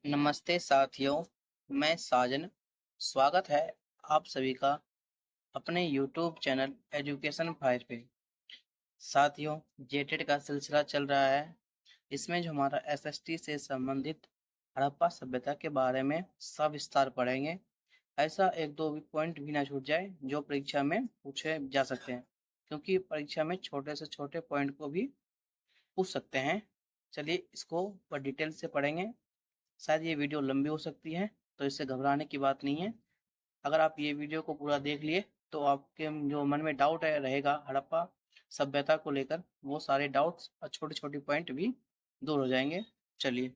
नमस्ते साथियों, मैं साजन। स्वागत है आप सभी का अपने YouTube चैनल एजुकेशन फायर पे। साथियों, जेटेड का सिलसिला चल रहा है। इसमें जो हमारा एसएसटी से संबंधित हड़प्पा सभ्यता के बारे में सविस्तार पढ़ेंगे। ऐसा एक दो भी पॉइंट भी ना छूट जाए जो परीक्षा में पूछे जा सकते हैं, क्योंकि परीक्षा में छोटे से छोटे पॉइंट को भी पूछ सकते हैं। चलिए इसको डिटेल से पढ़ेंगे। शायद ये वीडियो लंबी हो सकती है, तो इससे घबराने की बात नहीं है। अगर आप ये वीडियो को पूरा देख लिए तो आपके जो मन में डाउट है रहेगा हड़प्पा सभ्यता को लेकर, वो सारे डाउट्स और छोटे छोटे पॉइंट भी दूर हो जाएंगे। चलिए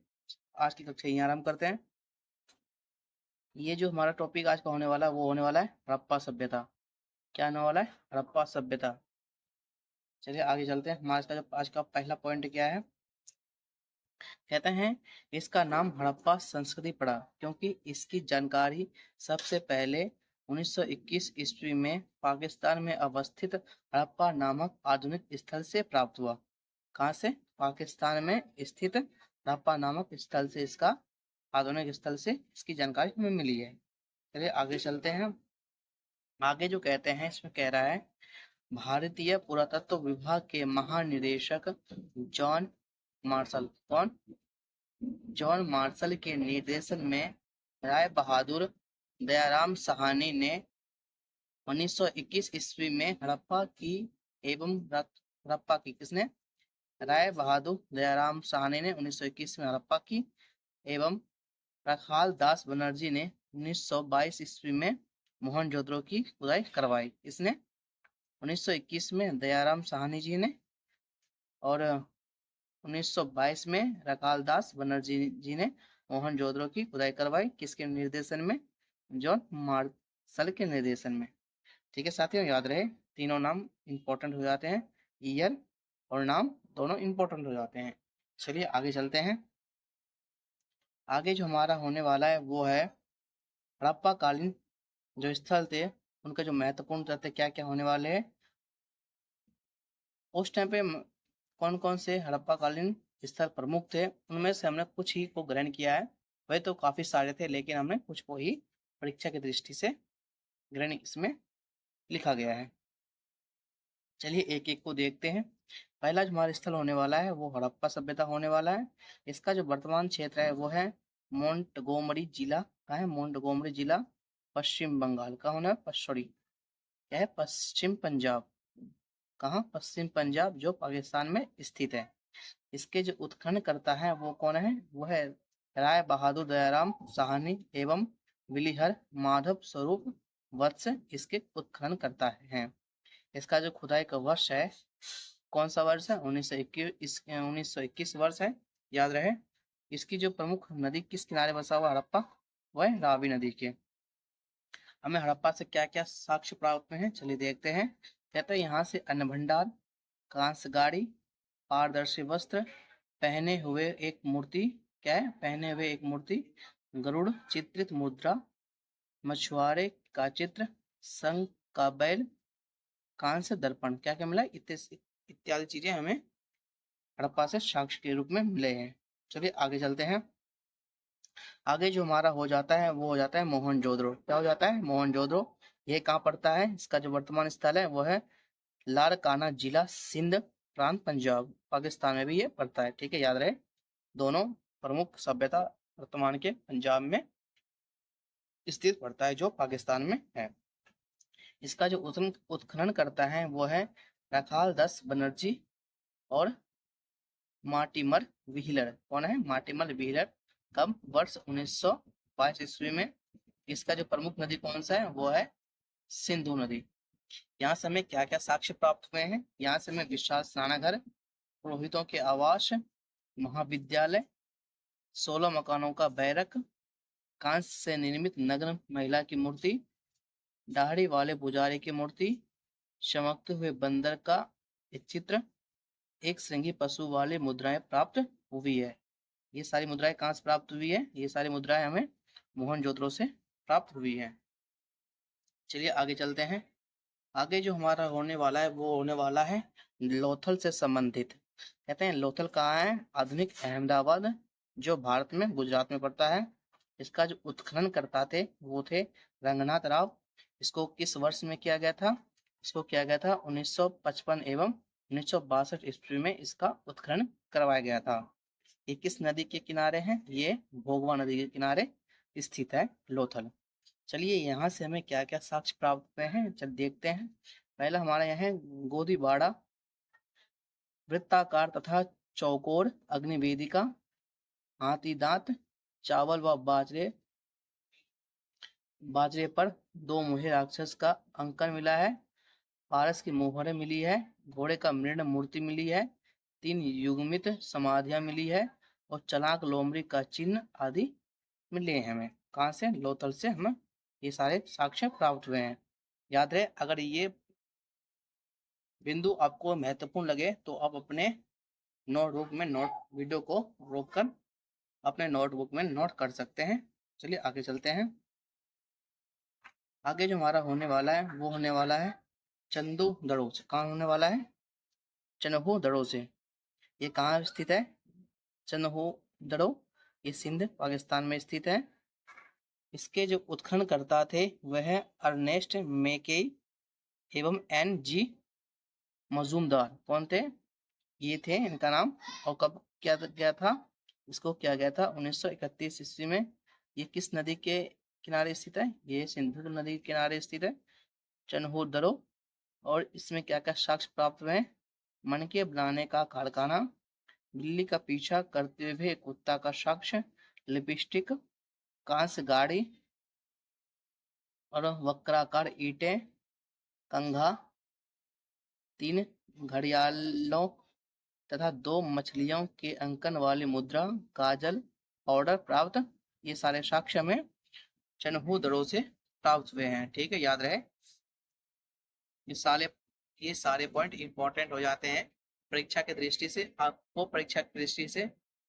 आज की कक्षा यहीं आरम्भ करते हैं। ये जो हमारा टॉपिक आज का होने वाला है वो होने वाला है हड़प्पा सभ्यता। क्या होने वाला है? हड़प्पा सभ्यता। चलिए आगे चलते हैं। हमारे आज का पहला पॉइंट क्या है? कहते हैं इसका नाम हड़प्पा संस्कृति पड़ा क्योंकि इसकी जानकारी सबसे पहले 1921 ईस्वी में पाकिस्तान में अवस्थित हड़प्पा नामक आधुनिक स्थल से प्राप्त हुआ। कहाँ से? पाकिस्तान में स्थित हड़प्पा नामक स्थल से इसका आधुनिक स्थल से इसकी जानकारी हमें मिली है। चलिए आगे चलते हैं। आगे जो कहते हैं इसमें कह रहा है भारतीय पुरातत्व विभाग के महानिदेशक जॉन मार्शल। कौन? जॉन मार्शल के निर्देशन में राय बहादुर दयाराम साहनी ने 1921 ईस्वी में किसने? राय बहादुर दयाराम साहनी ने 1921 में हड़प्पा की एवं रखाल दास बनर्जी ने 1922 ईस्वी में मोहनजोदड़ो की खुदाई करवाई। इसने 1921 में दयाराम साहनी जी ने और 1922 में रखाल दास बनर्जी जी ने मोहनजोदड़ो की खुदाई करवाई। किसके निर्देशन में? जॉन मार्शल के निर्देशन में। ठीक है साथियों, याद रहे तीनों नाम इंपॉर्टेंट हो जाते हैं। ईयर और नाम दोनों इंपॉर्टेंट हो जाते हैं। चलिए आगे चलते हैं। आगे जो हमारा होने वाला है वो है हड़प्पा कालीन जो स्थल थे उनका जो महत्वपूर्ण तथ्य क्या क्या होने वाले हैं। उस टाइम पे कौन कौन से हड़प्पा कालीन स्थल प्रमुख थे, उनमें से हमने कुछ ही को ग्रहण किया है। वह तो काफी सारे थे, लेकिन हमने कुछ को ही परीक्षा की दृष्टि से ग्रहण इसमें लिखा गया है। चलिए एक एक को देखते हैं। पहला जो हमारा स्थल होने वाला है वो हड़प्पा सभ्यता होने वाला है। इसका जो वर्तमान क्षेत्र है वो है मोंटगोमरी जिला का है। मोंटगोमरी जिला पश्चिम बंगाल का होना है। सॉरी, क्या है? पश्चिम पंजाब। कहाँ? पश्चिम पंजाब, जो पाकिस्तान में स्थित है। इसके जो उत्खनन करता है वो कौन है? वो है राय बहादुर दयाराम साहनी एवं विलिहर माधव स्वरूप वत्स इसके उत्खनन करता है। इसका जो खुदाई का वर्ष है, कौन सा वर्ष है? 1921 वर्ष है, याद रहे। इसकी जो प्रमुख नदी किस किनारे बसा हुआ हड़प्पा? वह है रावी नदी के। हमें हड़प्पा से क्या क्या साक्ष्य प्राप्त हुए हैं, चलिए देखते हैं। कहते हैं यहाँ से अन्न भंडार, कांस्य गाड़ी, पारदर्शी वस्त्र, पहने हुए एक मूर्ति। क्या है? पहने हुए एक मूर्ति, गरुड़ चित्रित मुद्रा, मछुआरे का चित्र, संघ का बैल, कांस्य दर्पण। क्या क्या मिला? इत्यादि चीजें हमें हड़प्पा से साक्ष्य के रूप में मिले हैं। चलिए आगे चलते हैं। आगे जो हमारा हो जाता है वो हो जाता है मोहनजोदड़ो। क्या हो जाता है? मोहनजोदड़ो। ये कहाँ पड़ता है? इसका जो वर्तमान स्थल है वो है लारकाना जिला, सिंध प्रांत, पंजाब, पाकिस्तान में भी ये पड़ता है। ठीक है, याद रहे दोनों प्रमुख सभ्यता वर्तमान के पंजाब में स्थित पड़ता है, जो पाकिस्तान में है। इसका जो उत्खनन करता है वो है रखाल दास बनर्जी और मार्टिमर व्हीलर। कौन है? Mortimer wheeler. कब? वर्ष 1922 ईस्वी में। इसका जो प्रमुख नदी कौन सा है वो है सिंधु नदी। यहाँ से हमें क्या क्या साक्ष्य प्राप्त हुए हैं? यहाँ से हमें विशाल स्नानागार, पुरोहितों के आवास, महाविद्यालय, 16 मकानों का बैरक, कांस्य से निर्मित नग्न महिला की मूर्ति, दाढ़ी वाले पुजारी की मूर्ति, चमकते हुए बंदर का एक चित्र, एक श्रृंगी पशु वाली मुद्राएं प्राप्त हुई है। ये सारी मुद्राएं कहाँ से प्राप्त हुई है? ये सारी मुद्राएं हमें मोहनजोदड़ो से प्राप्त हुई है। चलिए आगे चलते हैं। आगे जो हमारा होने वाला है वो होने वाला है लोथल से संबंधित। कहते हैं लोथल कहाँ है? आधुनिक अहमदाबाद जो भारत में गुजरात में पड़ता है। इसका जो उत्खनन करता थे वो थे रंगनाथ राव। इसको किस वर्ष में किया गया था? इसको किया गया था 1955 एवं 1962 ईस्वी में इसका उत्खनन करवाया गया था। ये किस नदी के किनारे है? ये भोगवा नदी के किनारे स्थित है लोथल। चलिए यहाँ से हमें क्या क्या साक्ष्य प्राप्त हुए हैं, चल देखते हैं। पहला हमारा यहाँ है गोदीबाड़ा वृत्ताकार तथा चौकोर अग्निवेदिका, हाथी दांत, चावल व बाजरे पर दो मुहे राक्षस का अंकन मिला है, पारस की मोहरें मिली है, घोड़े का मृण मूर्ति मिली है, 3 युग्मित समाधियां मिली है और चलाक लोमड़ी का चिन्ह आदि मिले हैं हमें। कहाँ से? लोथल से हमें ये सारे साक्ष्य प्राप्त हुए हैं। याद रहे, अगर ये बिंदु आपको महत्वपूर्ण लगे तो आप अपने नोटबुक में वीडियो को रोककर अपने नोटबुक में नोट कर सकते हैं। चलिए आगे चलते हैं। आगे जो हमारा होने वाला है वो होने वाला है चंदू दड़ो से। कहाँ होने वाला है? चन्हू दड़ो से। ये कहाँ स्थित है? चन्हू दड़ो, ये सिंध पाकिस्तान में स्थित है। इसके जो उत्खननकर्ता थे वह अर्नेस्ट मेकेई एवं एन जी मजूमदार। कौन थे? ये थे इनका नाम। और कब क्या गया था? इसको किया गया था 1931 ईस्वी में। ये किस नदी के किनारे स्थित है? ये सिंधु नदी के किनारे स्थित है, चन्हू दरो। और इसमें क्या क्या साक्ष्य प्राप्त हुए? मनके बनाने का कारखाना, बिल्ली का पीछा करते हुए कुत्ता का साक्ष्य, लिपस्टिक, कांस्य गाड़ी और वक्राकार ईंटें, कंघा, 3 घड़ियालों तथा 2 मछलियों के अंकन वाली मुद्रा, काजल, ऑर्डर प्राप्त। ये सारे साक्ष्य हमें चन्हू दड़ो से प्राप्त हुए हैं। ठीक है, याद रहे ये सारे पॉइंट इंपॉर्टेंट हो जाते हैं परीक्षा की दृष्टि से। आपको परीक्षा की दृष्टि से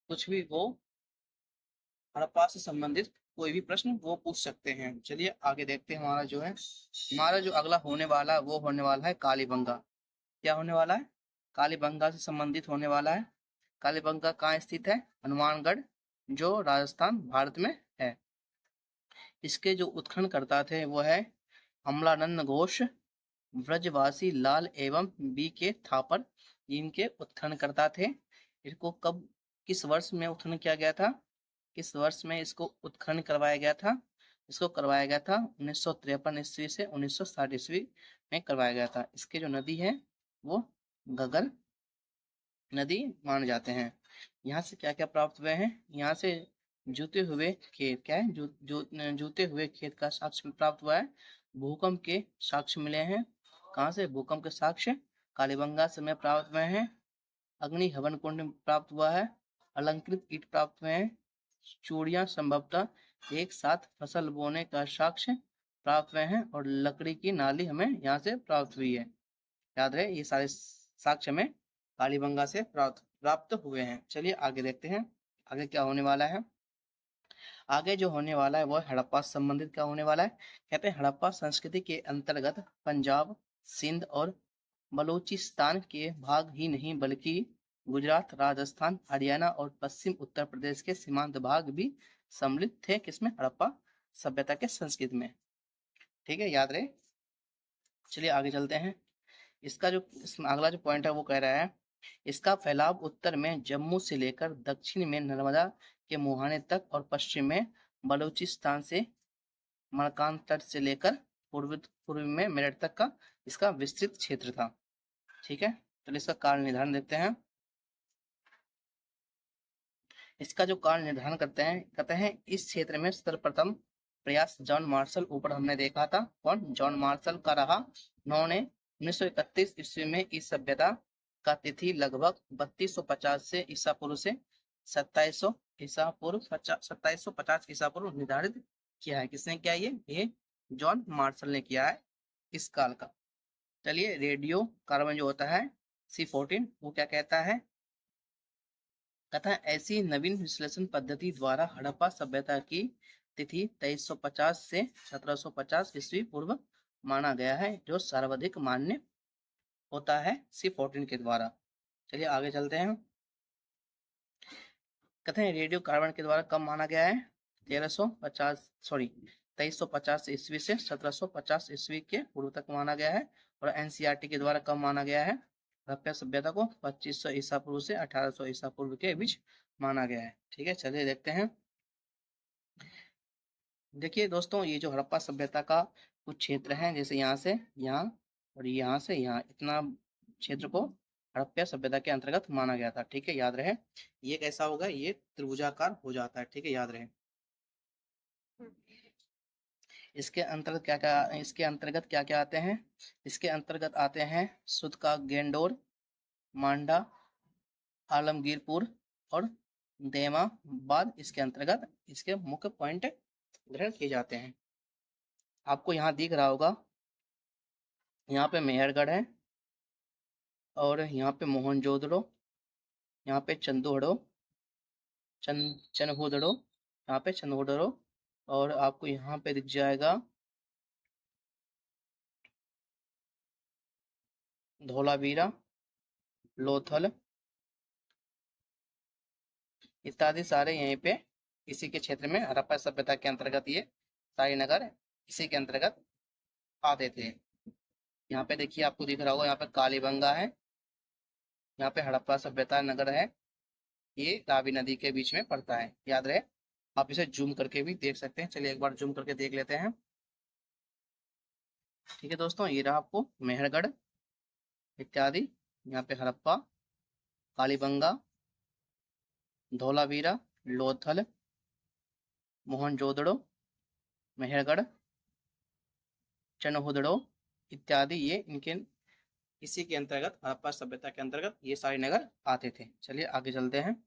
कुछ भी वो हड़प्पा से संबंधित कोई भी प्रश्न वो पूछ सकते हैं। चलिए आगे देखते हैं। हमारा जो अगला होने वाला है वो होने वाला है कालीबंगा। क्या होने वाला है? कालीबंगा से संबंधित होने वाला है। कालीबंगा कहाँ स्थित है? हनुमानगढ़, जो राजस्थान भारत में है। इसके जो उत्खननकर्ता थे वो है अमलानंद घोष, ब्रजवासी लाल एवं बी के थापर। इनके उत्खननकर्ता थे। इनको कब किस वर्ष में उत्खनन किया गया था? किस वर्ष में इसको उत्खनन करवाया गया था? इसको करवाया गया था 1953 ईस्वी से 1960 ईस्वी में करवाया गया था। इसके जो नदी है वो घग्गर नदी माने जाते हैं। यहाँ से क्या क्या प्राप्त हुए हैं? यहाँ से जूते हुए खेत, क्या है? जूते हुए खेत का साक्ष्य प्राप्त हुआ है। भूकंप के साक्ष्य मिले हैं। कहाँ से भूकंप के साक्ष्य? कालीबंगा से में प्राप्त हुए हैं। अग्नि हवन कुंड प्राप्त हुआ है। अलंकृत ईट प्राप्त हुए हैं। चूड़ियां संभवतः एक साथ फसल बोने का साक्ष्य प्राप्त हुए हैं। और लकड़ी की नाली हमें यहाँ से प्राप्त हुई है। याद रहे, ये सारे साक्ष्य हमें कालीबंगा से प्राप्त हुए हैं। चलिए आगे देखते हैं आगे क्या होने वाला है। आगे जो होने वाला है वो हड़प्पा से संबंधित क्या होने वाला है। कहते हैं हड़प्पा संस्कृति के अंतर्गत पंजाब, सिंध और बलूचिस्तान के भाग ही नहीं बल्कि गुजरात, राजस्थान, हरियाणा और पश्चिम उत्तर प्रदेश के सीमांत भाग भी सम्मिलित थे। किसमें? हड़प्पा सभ्यता के संस्कृति में। ठीक है, याद रहे। चलिए आगे चलते हैं। इसका जो अगला जो पॉइंट है वो कह रहा है इसका फैलाव उत्तर में जम्मू से लेकर दक्षिण में नर्मदा के मुहाने तक और पश्चिम में बलूचिस्तान से मरकान तट से लेकर पूर्व में मेरठ तक का इसका विस्तृत क्षेत्र था। ठीक है, तो इसका काल निर्धारण देखते हैं। इसका जो काल निर्धारण कहते हैं इस क्षेत्र में सर्वप्रथम प्रयास जॉन मार्शल, ऊपर हमने देखा था कौन? जॉन मार्शल का रहा। उन्होंने 1931 ईस्वी में इस सभ्यता का तिथि लगभग 3250 से ईसा पूर्व से 2700 ईसा पूर्व 2750 ईसा पूर्व निर्धारित किया है। किसने किया? ये जॉन मार्शल ने किया है इस काल का। चलिए, रेडियो कार्बन जो होता है C14 वो क्या कहता है? तथा ऐसी नवीन विश्लेषण पद्धति द्वारा हड़प्पा सभ्यता की तिथि 2350 से 1750 ईस्वी पूर्व माना गया है, जो सर्वाधिक मान्य होता है C14 के द्वारा। चलिए आगे चलते हैं। कहते हैं रेडियो कार्बन के द्वारा कब माना गया है? 2350 ईस्वी से 1750 ईस्वी के पूर्व तक माना गया है। और एनसीईआरटी के द्वारा कब माना गया है हड़प्पा सभ्यता को? 2500 ईसा पूर्व से 1800 ईसा पूर्व के बीच माना गया है। ठीक है, चलिए देखते हैं। देखिए दोस्तों, ये जो हड़प्पा सभ्यता का कुछ क्षेत्र है, जैसे यहाँ से यहाँ और यहाँ से यहाँ, इतना क्षेत्र को हड़प्पा सभ्यता के अंतर्गत माना गया था। ठीक है, याद रहे। ये कैसा होगा? ये त्रिभुजाकार हो जाता है। ठीक है, याद रहे। इसके अंतर्गत क्या क्या आते हैं? इसके अंतर्गत आते हैं सुध का गेंडोर, मांडा, आलमगीरपुर और देमाबाद। इसके अंतर्गत इसके मुख्य पॉइंट ग्रहण किए जाते हैं। आपको यहाँ दिख रहा होगा, यहाँ पे मेहरगढ़ है और यहाँ पे मोहनजोदड़ो, यहाँ पे चनहुदड़ो, यहाँ पे चनहुदड़ो, और आपको यहाँ पे दिख जाएगा धोलावीरा, लोथल इत्यादि सारे यहीं पे इसी के क्षेत्र में हड़प्पा सभ्यता के अंतर्गत ये सारे नगर इसी के अंतर्गत आते थे। यहाँ पे देखिए, आपको दिख रहा होगा, यहाँ पे कालीबंगा है, यहाँ पे हड़प्पा सभ्यता नगर है, ये रावी नदी के बीच में पड़ता है। याद रहे। आप इसे जूम करके भी देख सकते हैं। चलिए एक बार जूम करके देख लेते हैं। ठीक है दोस्तों, ये रहा आपको मेहरगढ़ इत्यादि, यहाँ पे हड़प्पा, कालीबंगा, धोलावीरा, लोथल, मोहनजोदड़ो, मेहरगढ़, चनहुदड़ो इत्यादि, ये इनके इसी के अंतर्गत हड़प्पा सभ्यता के अंतर्गत ये सारे नगर आते थे। चलिए आगे चलते हैं।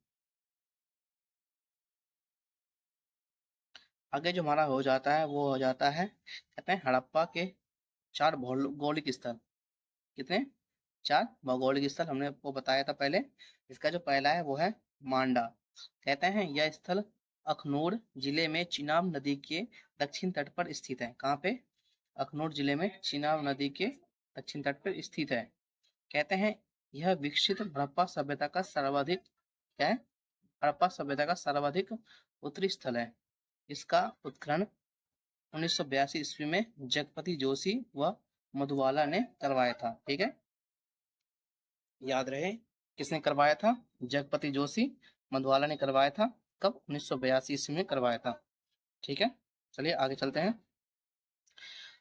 आगे जो हमारा हो जाता है वो हो जाता है, कहते हैं हड़प्पा के 4 भौगोलिक स्थल। कितने? 4 भौगोलिक स्थल हमने आपको बताया था पहले। इसका जो पहला है वो है मांडा। कहते हैं यह स्थल अखनूर जिले में चिनाब नदी के दक्षिण तट पर स्थित है। कहाँ पे? अखनूर जिले में चिनाब नदी के दक्षिण तट पर स्थित है। कहते हैं यह विकसित हड़प्पा सभ्यता का सर्वाधिक, क्या है? हड़प्पा सभ्यता का सर्वाधिक उत्तरी स्थल है। इसका उत्खनन 1982 ईस्वी में जगपति जोशी व मधुबाला ने करवाया था। ठीक है, याद रहे। किसने करवाया था? जगपति जोशी, मधुबाला ने करवाया था। कब? 1982 ईस्वी में करवाया था। ठीक है, चलिए आगे चलते हैं।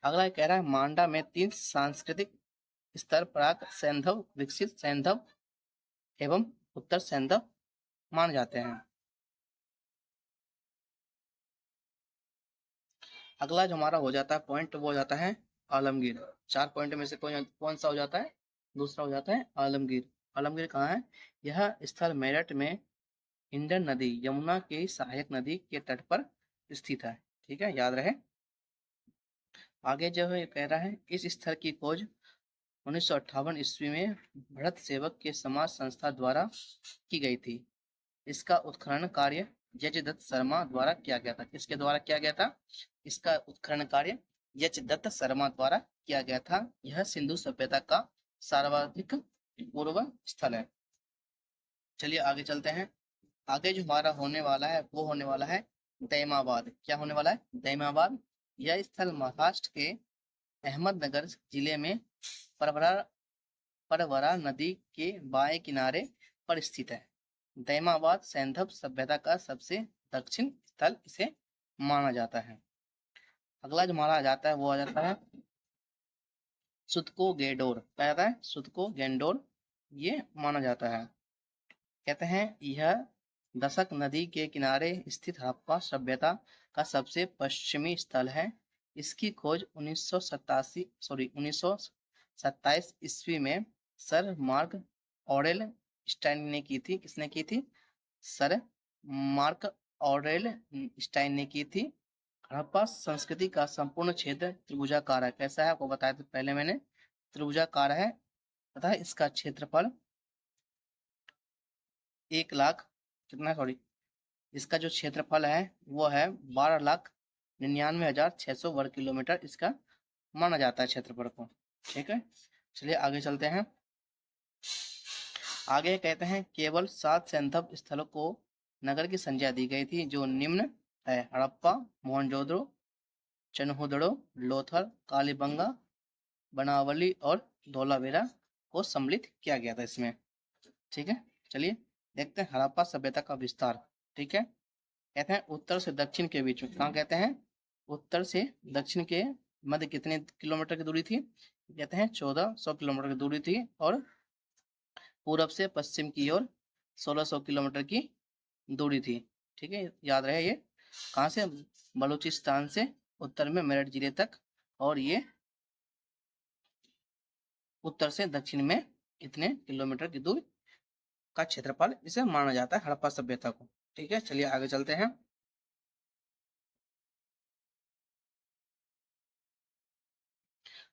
अगला कह रहा है मांडा में 3 सांस्कृतिक स्तर प्राक सैंधव, विकसित सैंधव एवं उत्तर सैंधव माने जाते हैं। अगला जो हमारा हो जाता है पॉइंट वो हो जाता है आलमगीर। 4 पॉइंट में से कौन सा हो जाता है? दूसरा हो जाता है आलमगीर। आलमगीर कहाँ है? यह स्थल मेरठ में इंडन नदी यमुना की सहायक नदी के तट पर स्थित है। ठीक है, याद रहे। आगे जो है कह रहा है इस स्थल की खोज 1958 ईस्वी में भरत सेवक के समाज संस्था द्वारा की गई थी। इसका उत्खनन कार्य यजदत्त शर्मा द्वारा किया गया था। किसके द्वारा किया गया था? इसका उत्खनन कार्य यजदत्त शर्मा द्वारा किया गया था। यह सिंधु सभ्यता का सर्वाधिक पूर्व स्थल है। चलिए आगे चलते हैं। आगे जो हमारा होने वाला है वो होने वाला है दैमाबाद। क्या होने वाला है? दैमाबाद। यह स्थल महाराष्ट्र के अहमदनगर जिले में परवरा परवरा नदी के बाएं किनारे पर स्थित है। दैमाबाद सैंधव सभ्यता का सबसे दक्षिण स्थल इसे माना जाता है। अगला जो हमारा आ जाता है वो आ जाता है सुतको गेडोर। क्या आता है? सुतको गेंडोर, ये माना जाता है। कहते हैं यह दशक नदी के किनारे स्थित हड़प्पा सभ्यता का सबसे पश्चिमी स्थल है। इसकी खोज 1927 ईस्वी में सर मार्क ऑरेल स्टाइन ने की थी। किसने की थी? सर मार्क ऑरेल स्टाइन ने की थी। हड़प्पा संस्कृति का संपूर्ण क्षेत्र त्रिभुजाकार है। कैसा है? आपको बताया था पहले मैंने, त्रिभुजाकार है तथा इसका क्षेत्रफल 1 लाख कितना, सॉरी, इसका जो क्षेत्रफल है वो है 12,99,600 वर्ग किलोमीटर इसका माना जाता है क्षेत्रफल को। ठीक है, चलिए आगे चलते हैं। आगे कहते हैं केवल 7 सैंधव स्थलों को नगर की संज्ञा दी गई थी जो निम्न है: हड़प्पा, मोहनजोदड़ो, चनहुदड़ो, लोथल, कालीबंगा, बनावली और धोलावीरा को सम्मिलित किया गया था इसमें। ठीक है, चलिए देखते हैं हड़प्पा सभ्यता का विस्तार। ठीक है, कहते हैं उत्तर से दक्षिण के बीच में, कहाँ कहते हैं उत्तर से दक्षिण के मध्य कितने किलोमीटर की दूरी थी, कहते हैं 1400 किलोमीटर की दूरी थी, और पूरब से पश्चिम की ओर 1600 किलोमीटर की दूरी थी। ठीक है, याद रहे ये कहाँ से, बलूचिस्तान से उत्तर में मेरठ जिले तक, और ये उत्तर से दक्षिण में कितने किलोमीटर की दूरी का क्षेत्रफल इसे माना जाता है हड़प्पा सभ्यता को। ठीक है, चलिए आगे चलते हैं।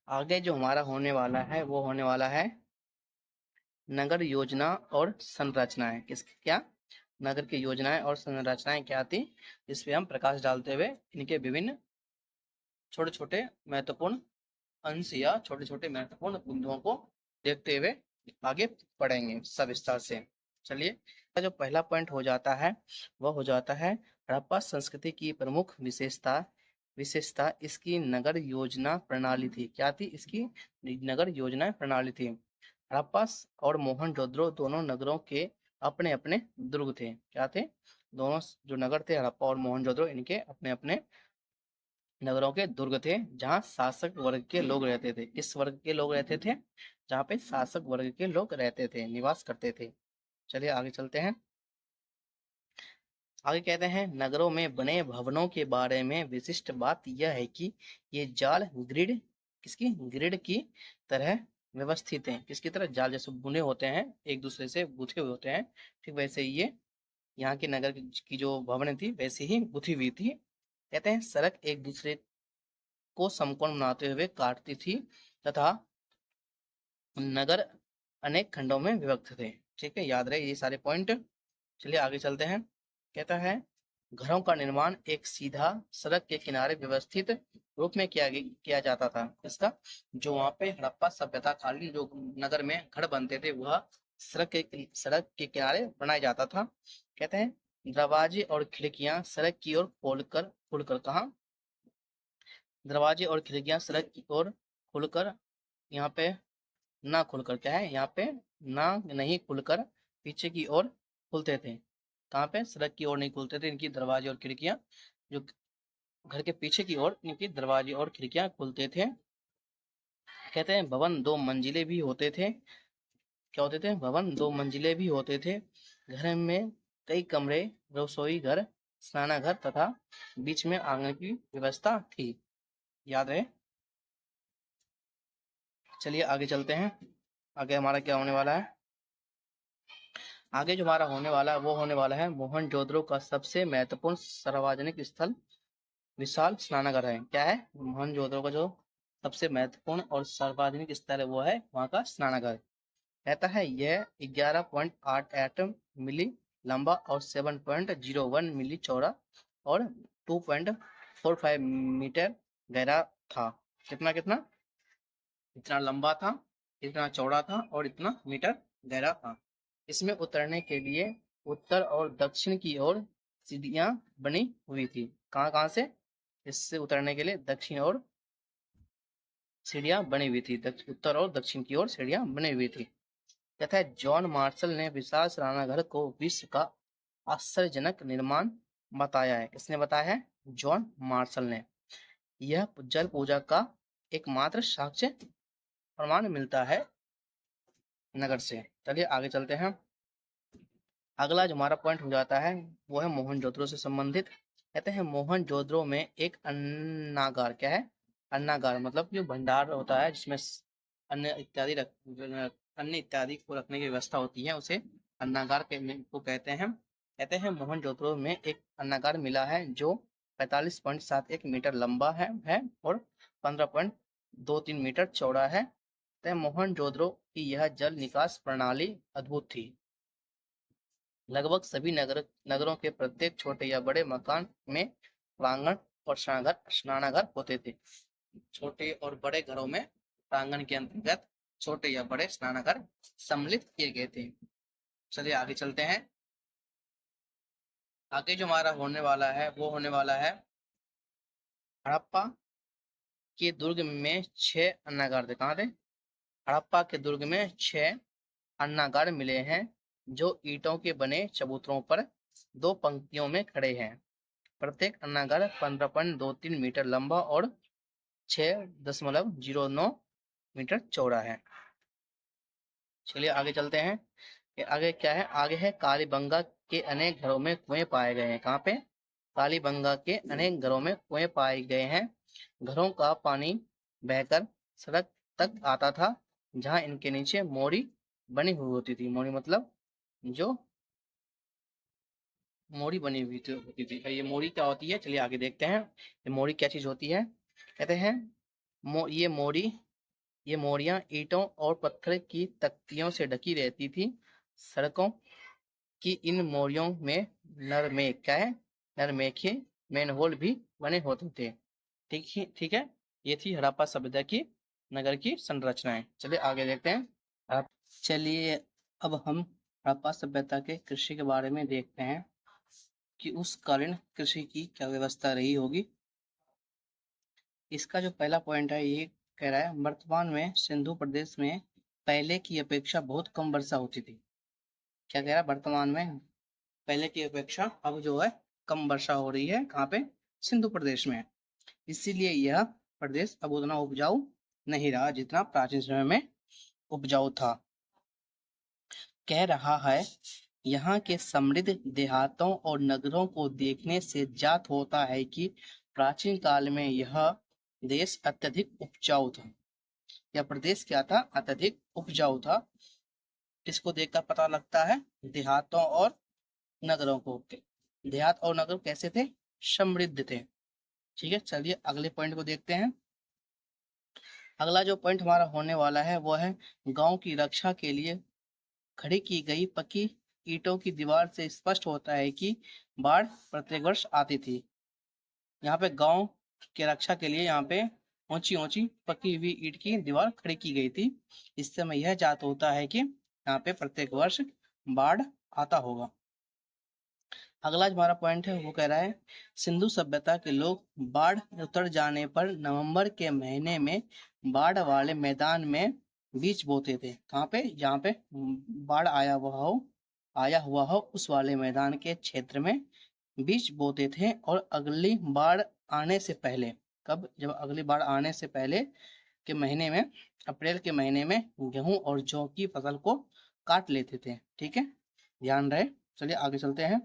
आगे जो हमारा होने वाला है वो होने वाला है नगर योजना और संरचनाएं। किसकी क्या, नगर की योजनाएं और संरचनाएं क्या थी, इस पे हम प्रकाश डालते हुए इनके विभिन्न छोटे छोटे महत्वपूर्ण अंश या छोटे छोटे महत्वपूर्ण बिंदुओं को देखते हुए आगे पढ़ेंगे सविस्तार से। चलिए, जो पहला पॉइंट हो जाता है वह हो जाता है हड़प्पा संस्कृति की प्रमुख विशेषता विशेषता इसकी नगर योजना प्रणाली थी। क्या थी, इसकी नगर योजना प्रणाली थी। हड़प्पा और मोहनजोदड़ो दोनों नगरों के अपने अपने दुर्ग थे। क्या थे, दोनों जो नगर थे हड़प्पा और मोहनजोदड़ो, इनके अपने अपने नगरों के दुर्ग थे जहाँ शासक वर्ग के लोग रहते थे। किस वर्ग के लोग रहते थे, जहाँ पे शासक वर्ग के लोग रहते थे, निवास करते थे। चलिए आगे चलते हैं। आगे कहते हैं नगरों में बने भवनों के बारे में विशिष्ट बात यह है कि ये जाल ग्रिड, किसकी, ग्रिड की तरह व्यवस्थित हैं। किसकी तरह, जाल जैसे बुने होते हैं, एक दूसरे से गुथे हुए होते हैं, ठीक वैसे ही ये यहाँ के नगर की जो भवन थी वैसे ही गुथी हुई थी। कहते हैं सड़क एक दूसरे को समकोण बनाते हुए काटती थी तथा नगर अनेक खंडों में विभक्त थे। ठीक है, याद रहे ये सारे पॉइंट। चलिए आगे चलते हैं। कहता है घरों का निर्माण एक सीधा सड़क के किनारे व्यवस्थित रूप में किया जाता था। इसका जो वहाँ पे हड़प्पा सभ्यता कालीन जो नगर में घर बनते थे वह सड़क के किनारे बनाया जाता था। कहते हैं दरवाजे और खिड़कियां सड़क की ओर खोलकर खुलकर, कहाँ, दरवाजे और खिड़कियां सड़क की ओर खुलकर, यहाँ पे ना खुलकर, क्या है यहाँ पे, ना नहीं खुलकर पीछे की ओर खुलते थे। कहाँ पे, सड़क की ओर नहीं खुलते थे इनकी दरवाजे और खिड़कियां, जो घर के पीछे की ओर इनकी दरवाजे और खिड़कियां खुलते थे। कहते हैं भवन दो मंजिले भी होते थे। क्या होते थे, भवन दो मंजिले भी होते थे। घर में कई कमरे, रसोई घर, स्नानाघर तथा बीच में आंगन की व्यवस्था थी। याद रहे। चलिए आगे चलते हैं। आगे हमारा क्या होने वाला है, आगे जो हमारा होने वाला है वो होने वाला है मोहनजोदड़ो का सबसे महत्वपूर्ण सार्वजनिक स्थल विशाल स्नानागार है। क्या है, मोहनजोदड़ो का जो सबसे महत्वपूर्ण और सार्वजनिक स्थल है वो है वहाँ का स्नानागार। कहता है यह 11.88 मिली लंबा और 7.01 मिली चौड़ा और 2.45 मीटर गहरा था। कितना कितना, इतना लंबा था, इतना चौड़ा था और इतना मीटर गहरा था। इसमें उतरने के लिए उत्तर और दक्षिण की ओर सीढ़ियां बनी हुई थी। कहाँ कहाँ से, इससे उतरने के लिए दक्षिण और सीढ़ियां बनी हुई थी, उत्तर और दक्षिण की ओर सीढ़ियां बनी हुई थी। तथा जॉन मार्शल ने विशाल स्नानागार को विश्व का आश्चर्यजनक निर्माण बताया है। किसने बताया है, जॉन मार्शल ने। यह जल पूजा का एकमात्र साक्ष्य प्रमाण मिलता है नगर से। चलिए आगे चलते हैं। अगला जो हमारा पॉइंट हो जाता है वो है मोहनजोदड़ो से संबंधित। कहते हैं मोहनजोदड़ो में एक अन्नागार, क्या है, अन्नागार मतलब जो भंडार होता है जिसमें अन्न इत्यादि को रखने की व्यवस्था होती है उसे अन्नागार को कहते हैं। कहते हैं मोहनजोदड़ो में एक अन्नागार मिला है जो 45.71 मीटर लंबा है और 15.23 मीटर चौड़ा है। मोहनजोदड़ो की यह जल निकास प्रणाली अद्भुत थी। लगभग सभी नगरों के प्रत्येक छोटे या बड़े मकान में प्रांगण और स्नानागार होते थे। छोटे और बड़े घरों में प्रांगण के अंतर्गत छोटे या बड़े स्नानागार सम्मिलित किए गए थे। चलिए आगे चलते हैं। आगे जो हमारा होने वाला है वो होने वाला है हड़प्पा के दुर्ग में 6 अन्नागार थे। कहाँ थे? हड़प्पा के दुर्ग में 6 अन्नागार मिले हैं जो ईंटों के बने चबूतरों पर 2 पंक्तियों में खड़े हैं। प्रत्येक अन्नागार 15.23 मीटर लंबा और 6.09 मीटर चौड़ा है। चलिए आगे चलते हैं। ये आगे क्या है? आगे है कालीबंगा के अनेक घरों में कुएं पाए गए हैं। कहाँ पे? कालीबंगा के अनेक घरों में कुएं पाए गए हैं। घरों का पानी बहकर सड़क तक आता था जहां इनके नीचे मोड़ी बनी हुई होती थी। मोड़ी मतलब जो मोड़ी बनी हुई होती थी। ये मोड़ी क्या होती है? चलिए आगे देखते हैं। ये मोड़ी क्या चीज होती है? कहते हैं ये मोड़ियां ईंटों और पत्थर की तख्तियों से ढकी रहती थी। सड़कों की इन मोड़ियों में नरमेख क्या है? नरमेखे मैनहोल भी बने होते थे। ठीक है। ये थी हड़प्पा सभ्यता की नगर की संरचनाएं। चलिए आगे देखते हैं। चलिए अब हम हड़प्पा सभ्यता के कृषि के बारे में देखते हैं कि उस कालीन कृषि की क्या व्यवस्था रही होगी। इसका जो पहला पॉइंट है ये कह रहा है वर्तमान में सिंधु प्रदेश में पहले की अपेक्षा बहुत कम वर्षा होती थी। क्या कह रहा है? वर्तमान में पहले की अपेक्षा अब जो है कम वर्षा हो रही है। कहाँ पे? सिंधु प्रदेश में। इसीलिए यह प्रदेश अब उतना उपजाऊ नहीं रहा जितना प्राचीन समय में उपजाऊ था। कह रहा है यहाँ के समृद्ध देहातों और नगरों को देखने से ज्ञात होता है कि प्राचीन काल में यह देश अत्यधिक उपजाऊ था। यह प्रदेश क्या था? अत्यधिक उपजाऊ था। इसको देखकर पता लगता है देहातों और नगरों को। देहात और नगर कैसे थे? समृद्ध थे। ठीक है, चलिए अगले पॉइंट को देखते हैं। अगला जो पॉइंट हमारा होने वाला है वो है गांव की रक्षा के लिए खड़ी की गई पक्की ईंटों की दीवार से स्पष्ट होता है कि बाढ़ प्रत्येक वर्ष आती थी। यहाँ पे गांव के रक्षा के लिए यहाँ पे ऊंची ऊंची पकी हुई ईंट की दीवार खड़ी की गई थी। इससे हमें यह ज्ञात होता है कि यहाँ पे प्रत्येक वर्ष बाढ़ आता होगा। अगला जो हमारा पॉइंट है वो कह रहा है सिंधु सभ्यता के लोग बाढ़ उतर जाने पर नवंबर के महीने में बाढ़ वाले मैदान में बीज बोते थे। कहाँ पे? जहाँ पे बाढ़ आया हुआ हो उस वाले मैदान के क्षेत्र में बीज बोते थे और अगली बाढ़ आने से पहले, कब? जब अगली बाढ़ आने से पहले के महीने में, अप्रैल के महीने में गेहूं और जौ की फसल को काट लेते थे। ठीक है, ध्यान रहे। चलिए आगे चलते हैं।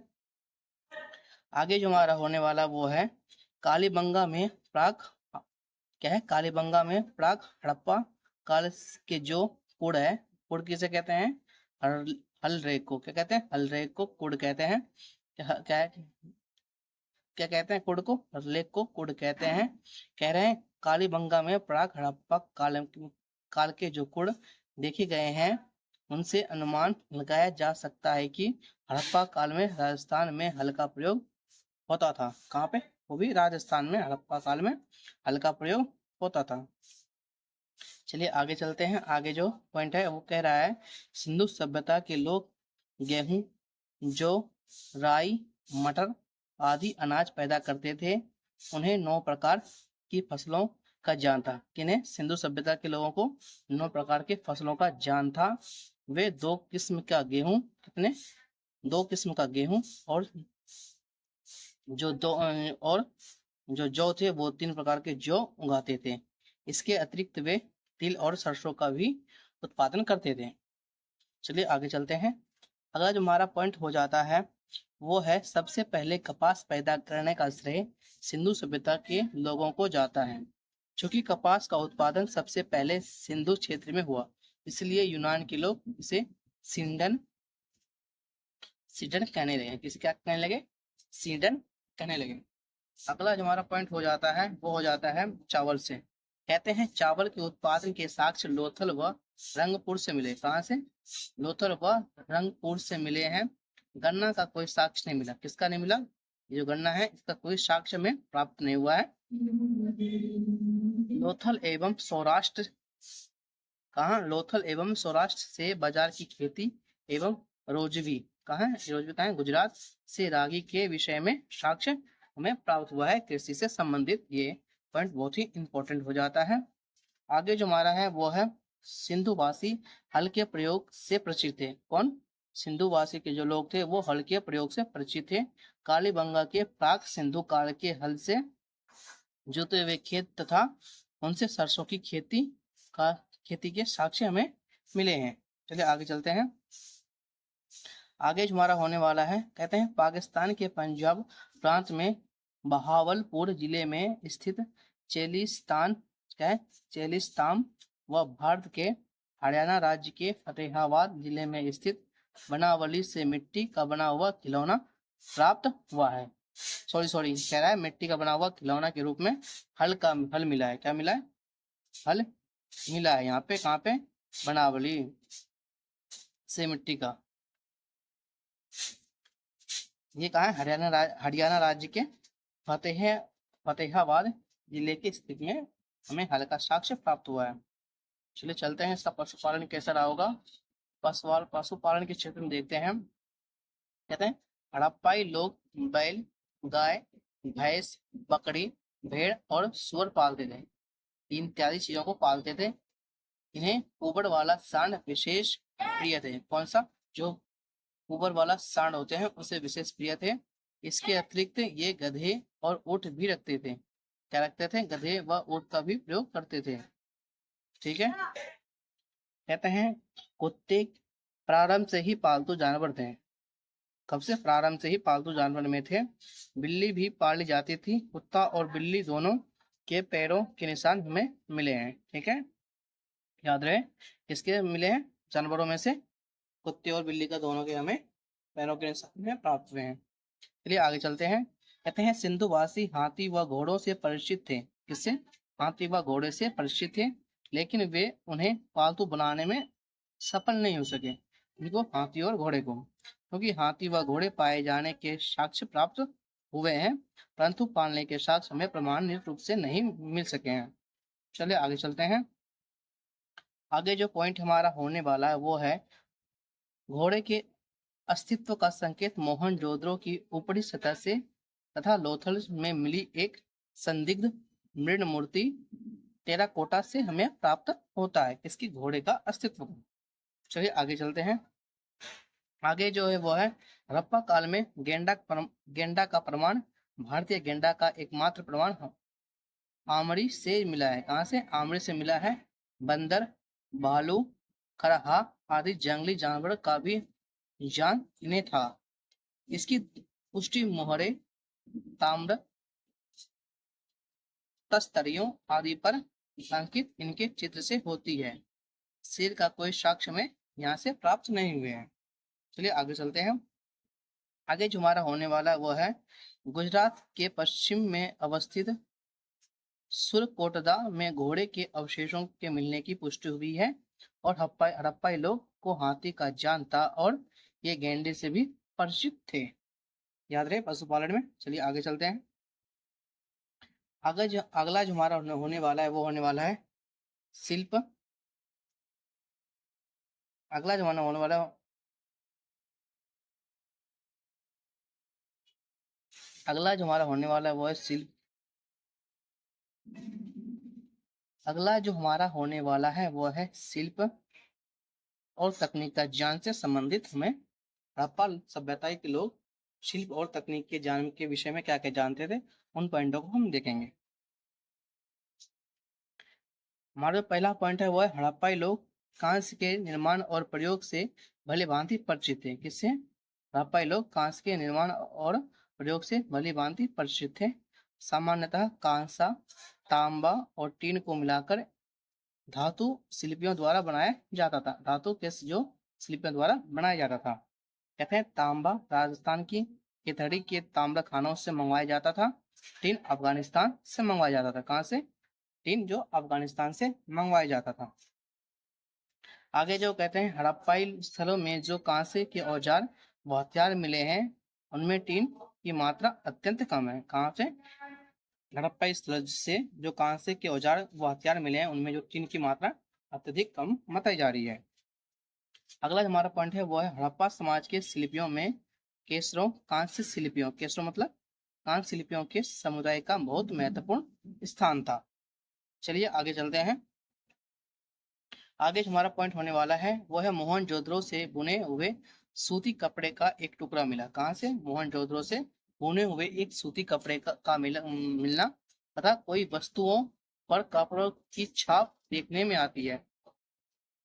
आगे जो हमारा होने वाला वो है कालीबंगा में प्राक क्या है? कालीबंगा में प्राक हड़प्पा काल के जो कुड़ है, कुड़ किसे कहते हैं? हल रेख को क्या कहते हैं? हल रेख को कुड़ कहते हैं। क्या है? क्या कहते हैं? कुड़ को, लेक को कुड़ कहते हैं। कह रहे हैं कालीबंगा में प्राक हड़प्पा काल के जो कुड़ देखे गए हैं उनसे अनुमान लगाया जा सकता है कि हड़प्पा काल में राजस्थान में हल का प्रयोग होता था। कहाँ पे? वो भी राजस्थान में हड़प्पा काल में हल का प्रयोग होता था। चलिए आगे चलते हैं। आगे जो पॉइंट है वो कह रहा है सिंधु सभ्यता के लोग गेहूं, जौ, राई, मटर आदि अनाज पैदा करते थे। उन्हें 9 प्रकार की फसलों का ज्ञान था। किन्हें? सिंधु सभ्यता के लोगों को 9 प्रकार की फसलों का ज्ञान था। वे 2 किस्म का गेहूं, कितने? 2 किस्म का गेहूं और जो दो और जो जौ थे वो 3 प्रकार के जौ उगाते थे। इसके अतिरिक्त वे तिल और सरसों का भी उत्पादन करते थे। चलिए आगे चलते हैं। अगला जो हमारा पॉइंट हो जाता है वो है सबसे पहले कपास पैदा करने का श्रेय सिंधु सभ्यता के लोगों को जाता है। चूंकि कपास का उत्पादन सबसे पहले सिंधु क्षेत्र में हुआ इसलिए यूनान के लोग इसे सिंडन सीडन कहने लगे। किसे क्या कहने लगे? सीडन कहने लगे। अगला जो हमारा पॉइंट हो जाता है वो हो जाता है चावल से। कहते हैं चावल के उत्पादन के साक्ष्य लोथल व रंगपुर से मिले। कहाँ से? लोथल व रंगपुर से मिले हैं। गन्ना का कोई साक्ष्य नहीं मिला। किसका नहीं मिला? ये जो गन्ना है इसका कोई साक्ष्य में प्राप्त नहीं हुआ है। लोथल एवं सौराष्ट्र, कहाँ? लोथल एवं सौराष्ट्र से बाजार की खेती एवं रोजवी कहाँ है, ये भी कहाँ है, गुजरात से रागी के विषय में साक्ष्य हमें प्राप्त हुआ है। कृषि से संबंधित ये पॉइंट बहुत ही इंपॉर्टेंट हो जाता है। आगे जो हमारा है वो है सिंधुवासी हल के प्रयोग से परिचित थे। कौन? सिंधुवासी के जो लोग थे वो हल के प्रयोग से परिचित थे। कालीबंगा के प्राक सिंधु काल के हल से जोते हुए खेत तथा उनसे सरसों की खेती के साक्ष्य हमें मिले हैं। चलिए आगे चलते हैं। आगे जो हमारा होने वाला है, कहते हैं पाकिस्तान के पंजाब प्रांत में बहावलपुर जिले में स्थित चेलिस्तान चेलिस्तान व भारत के हरियाणा राज्य के फतेहाबाद जिले में स्थित बनावली से मिट्टी का बना हुआ खिलौना प्राप्त हुआ है। सॉरी कह रहा है मिट्टी का बना हुआ खिलौना के रूप में हल मिला है। क्या मिला है? हल मिला है। यहाँ पे कहाँ पे? बनावली से मिट्टी का। ये कहाँ है? हरियाणा राज्य के फतेहाबाद जिले की स्थिति में हमें हल का साक्ष्य प्राप्त हुआ है। चलिए चलते हैं, इसका पशुपालन कैसा रहा होगा। पशुपालन के क्षेत्र में देखते हैं। कहते हैं हड़प्पाई लोग बैल, गाय, भैंस, बकरी, भेड़ और सुअर पालते थे। इन इत्यादि चीजों को पालते थे। इन्हें ऊबड़ वाला सांड विशेष प्रिय थे। कौन सा? जो ऊबर वाला सांड होते हैं उसे विशेष प्रिय थे। इसके अतिरिक्त ये गधे और ऊंट भी रखते थे। क्या रखते थे? गधे व ऊंट का भी प्रयोग करते थे। ठीक है। कहते हैं कुत्ते प्रारंभ से ही पालतू जानवर थे। कब से? प्रारंभ से ही पालतू जानवर में थे। बिल्ली भी पाली जाती थी। कुत्ता और बिल्ली दोनों के पैरों के निशान हमें मिले हैं। ठीक है, याद रहे किसके मिले हैं? जानवरों में से कुत्ते और बिल्ली का दोनों के हमें पैरों के निशान में प्राप्त हुए हैं। चलिए आगे चलते हैं। कहते हैं सिंधुवासी हाथी व घोड़ों से परिचित थे। किससे? हाथी व घोड़े से परिचित थे, लेकिन वे उन्हें पालतू बनाने में सफल नहीं हो सके। इनको हाथी और घोड़े को, क्योंकि हाथी व घोड़े पाए जाने के साक्ष्य प्राप्त हुए हैं, परंतु पालने के साक्ष्य हमें प्रमाणित रूप से नहीं मिल सके हैं। चलिए आगे चलते हैं। आगे जो पॉइंट हमारा होने वाला है वो है घोड़े के अस्तित्व का संकेत मोहनजोदड़ो की ऊपरी सतह से तथा लोथल में मिली एक संदिग्ध मृण मूर्ति टेराकोटा से हमें प्राप्त होता है। इसकी घोड़े का अस्तित्व। चलिए आगे चलते हैं। आगे जो है वो है हड़प्पा काल में गेंडा का प्रमाण। भारतीय गेंडा का एकमात्र प्रमाण आमरी से मिला है। कहाँ से? आमरी से मिला है। बंदर, भालू, खरहा आदि जंगली जानवर का भी जान इन्हें था। इसकी पुष्टि मोहरे, ताम्र, तस्तरियों आदि पर अंकित इनके चित्र से होती है। शेर का कोई साक्ष्य में यहाँ से प्राप्त नहीं हुए हैं। चलिए आगे चलते हैं। आगे जो हमारा होने वाला वो है गुजरात के पश्चिम में अवस्थित सुरकोटदा में घोड़े के अवशेषों के मिलने की पुष्टि हुई है और हड़प्पाई लोग को हाथी का जान था और ये गेंडे से भी परिचित थे। याद रहे पशुपालन में। चलिए आगे चलते हैं। अगला जो हमारा होने वाला है वो होने वाला है शिल्प। अगला जो हमारा होने वाला है वो है शिल्प। अगला जो हमारा होने वाला है वो है शिल्प और तकनीक का ज्ञान से संबंधित। हमें हड़प्पा सभ्यता के लोग शिल्प और तकनीक के ज्ञान के विषय में क्या क्या जानते थे, उन पॉइंटों को हम देखेंगे। हमारा जो पहला पॉइंट है वो है हड़प्पाई लोग कांस्य के निर्माण और प्रयोग से भली भांति परिचित थे। किससे? हड़प्पाई लोग कांस्य के निर्माण और प्रयोग से भली भांति परिचित थे। सामान्यतः कांसा, तांबा और टीन को मिलाकर धातु शिल्पियों द्वारा बनाया जाता था। धातु के जो शिल्पियों द्वारा बनाया जाता था। कहते हैं तांबा राजस्थान की केतड़ी के ताम्र खानों से मंगवाया जाता था। टीन अफगानिस्तान से मंगवाया जाता था। कहाँ से? टीन जो अफगानिस्तान से मंगवाया जाता था। आगे जो कहते हैं हड़प्पाई स्थलों में जो कांसे के औजार व हथियार मिले हैं उनमें टीन की मात्रा अत्यंत कम है। कहाँ से? हड़प्पाई स्थल से जो कांसे के औजार व हथियार मिले हैं उनमें जो टीन की मात्रा अत्यधिक कम बताई जा रही है। अगला हमारा पॉइंट है वो है हड़प्पा समाज के शिल्पियों में केसरों कांस्य शिल्पियों, केसरों मतलब कांस्य शिल्पियों के समुदाय का बहुत महत्वपूर्ण स्थान था। चलिए आगे चलते हैं। आगे हमारा पॉइंट होने वाला है वो है मोहनजोदड़ो से बुने हुए सूती कपड़े का एक टुकड़ा मिला। कहाँ से? मोहनजोदड़ो से बुने हुए एक सूती कपड़े का मिलना तथा कोई वस्तुओं पर कपड़ों की छाप देखने में आती है।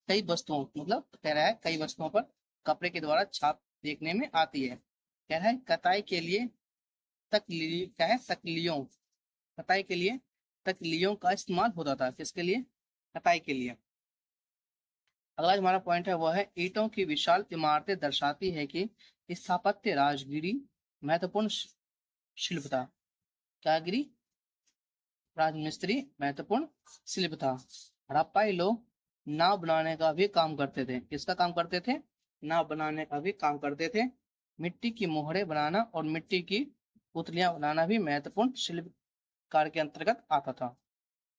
कई वस्तुओं मतलब कह रहा है कई वस्तुओं पर कपड़े के द्वारा छाप देखने में आती है। कह रहा है कताई के लिए क्या है तकलियों, कताई के लिए तकलियों का इस्तेमाल होता था। किसके लिए? कताई के लिए। अगला हमारा पॉइंट है वह है ईंटों की विशाल इमारतें दर्शाती है कि स्थापत्य राजगिरी महत्वपूर्ण शिल्प था। क्या गिरी? राजमिस्त्री महत्वपूर्ण शिल्प था। हड़प्पाई लोग नाव बनाने का भी काम करते थे। किसका काम करते थे? नाव बनाने का भी काम करते थे। मिट्टी की मोहरें बनाना और मिट्टी की पुतलियां बनाना भी महत्वपूर्ण शिल्प कार्य के अंतर्गत आता था।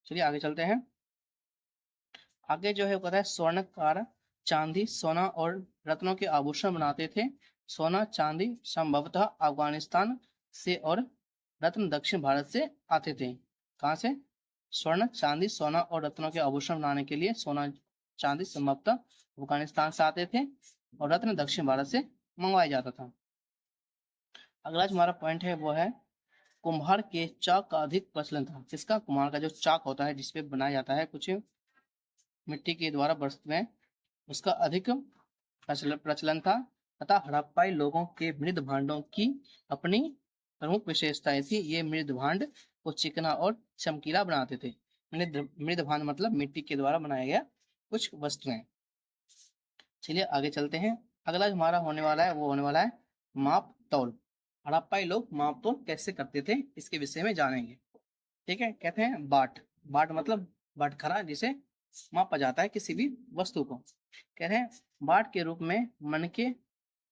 चलिए आगे चलते हैं। आगे जो है कहता है स्वर्णकार चांदी सोना और रत्नों के आभूषण बनाते थे। सोना चांदी संभवतः अफगानिस्तान से और रत्न दक्षिण भारत से आते थे। कहाँ से? स्वर्ण चांदी सोना और रत्नों के आभूषण बनाने के लिए सोना चांदी संभवतः अफगानिस्तान से आते थे और रत्न दक्षिण भारत से मंगवाया जाता था। अगला जो हमारा पॉइंट है वो है कुम्हार के चाक का अधिक प्रचलन था। किसका? कुम्हार का जो चाक होता है जिसपे बनाया जाता है कुछ मिट्टी के द्वारा वस्तुएं, उसका अधिक प्रचलन था तथा हड़प्पाई लोगों के मृद भांडों की अपनी प्रमुख विशेषताएं थी। ये मृद भांड को चिकना और चमकीला बनाते थे। मृद भांड मतलब मिट्टी के द्वारा बनाया गया कुछ वस्तुएं। चलिए आगे चलते हैं। अगला हमारा होने वाला है वो होने वाला है माप तौल। हड़प्पाई लोग माप तौल कैसे करते थे इसके विषय में जानेंगे। ठीक है, कहते हैं बाट। बाट मतलब बटखरा जिसे मापा जाता है किसी भी वस्तु को। कह रहे हैं बाट के रूप में मनके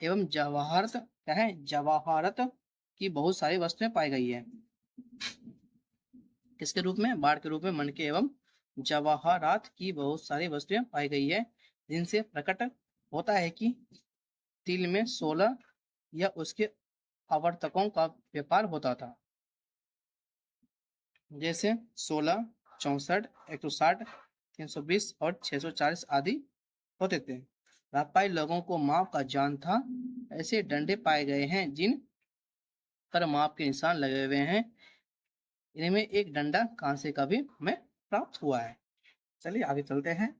एवं जवाहरत क्या है जवाहरत की बहुत सारी वस्तुएं पाई गई है। किसके रूप में? बाढ़ के रूप में मनके एवं जवाहरात की बहुत सारी वस्तुएं पाई गई है जिनसे प्रकट होता है कि तिल में 16 या उसके आवर्तकों का व्यापार होता था। जैसे 16, 64, 160, 320 और 640 आदि होते थे। हड़प्पाई लोगों को माप का ज्ञान था। ऐसे डंडे पाए गए हैं जिन पर माप के निशान लगे हुए हैं। इनमें एक डंडा कांसे का भी हमें प्राप्त हुआ है। चलिए आगे चलते हैं।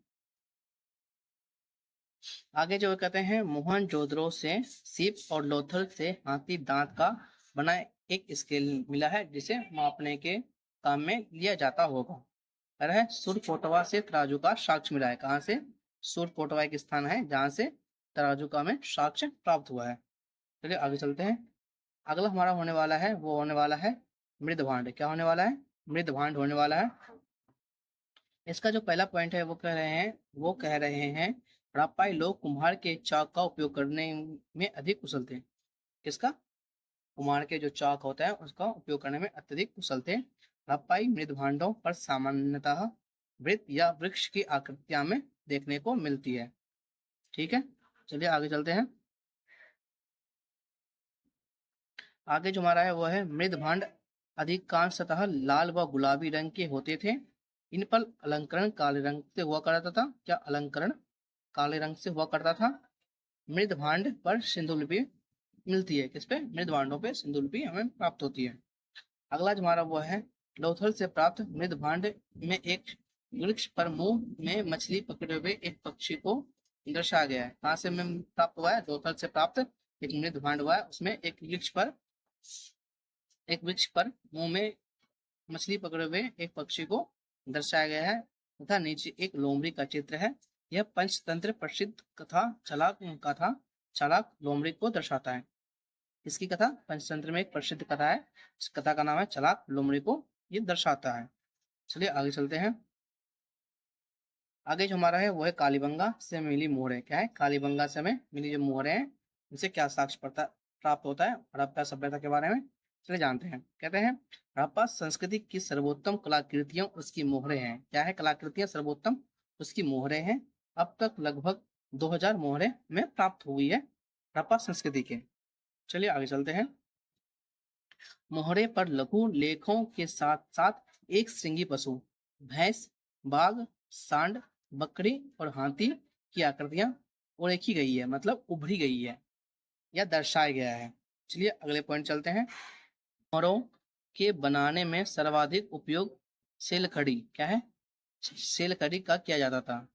आगे जो कहते हैं मोहनजोदड़ो से सीप और लोथल से हाथी दांत का बना एक स्केल मिला है जिसे मापने के काम में लिया जाता होगा। है सुरकोटवा से तराजू का साक्ष्य मिला है। कहाँ से? सुरकोटवा एक स्थान है जहाँ से तराजू का हमें साक्ष्य प्राप्त हुआ है। चलिए आगे चलते हैं। अगला हमारा होने वाला है वो होने वाला है मृदभांड। क्या होने वाला है? मृदभांड होने वाला है। इसका जो पहला पॉइंट है वो कह रहे हैं हड़प्पाई लोग कुम्हार के चाक का उपयोग करने में अधिक कुशल थे। किसका? कुम्हार के जो चाक होता है उसका उपयोग करने में अत्यधिक कुशल थे। हड़प्पाई मृदभांडों पर सामान्यतः वृत्त या वृक्ष की आकृतियां में देखने को मिलती है। ठीक है, चलिए आगे चलते हैं। आगे जो हमारा है वो है मृदभांड अधिकांशतः लाल व गुलाबी रंग के होते थे। इन पर अलंकरण काले रंग से हुआ करता था। क्या अलंकरण काले रंग से हुआ करता था? मृदभांड पर सिंधुलिपि मिलती है। किस पे? मृदभांडों पे सिंधुलिपि हमें प्राप्त होती है। अगला जो हमारा वो है लोथल से प्राप्त मृदभांड में एक वृक्ष पर मुंह में मछली पकड़े हुए एक पक्षी को दर्शाया गया है। कहाँ से हमें प्राप्त हुआ है? लोथल से प्राप्त एक मृदभांड हुआ है, उसमें एक वृक्ष पर मुंह में मछली पकड़े हुए एक पक्षी को दर्शाया गया है तथा नीचे एक लोमड़ी का चित्र है। यह पंचतंत्र प्रसिद्ध कथा चालाक लोमड़ी को दर्शाता है। इसकी कथा पंचतंत्र में एक प्रसिद्ध कथा है। इस कथा का नाम है चालाक लोमड़ी को ये दर्शाता है। चलिए आगे चलते हैं। आगे जो हमारा है वो है कालीबंगा से मिली मोहरें। क्या है? कालीबंगा से हमें मिली जो मोहरें हैं इनसे क्या साक्ष्य प्राप्त होता है हड़प्पा सभ्यता के बारे में। चलिए जानते हैं। कहते हैं हड़प्पा संस्कृति की सर्वोत्तम कलाकृतियां उसकी मोहरें हैं। क्या है? कलाकृतियां सर्वोत्तम उसकी मोहरें हैं। अब तक लगभग 2000 मोहरे में प्राप्त हुई है हड़प्पा संस्कृति के। चलिए आगे चलते हैं। मोहरे पर लघु लेखों के साथ साथ एक श्रृंगी पशु भैंस, बाघ, सांड, बकरी और हाथी की आकृतियां उरेखी गई है, मतलब उभरी गई है या दर्शाया गया है। चलिए अगले पॉइंट चलते हैं। मोहरों के बनाने में सर्वाधिक उपयोग सेलखड़ी क्या है, सेलखड़ी का किया जाता था।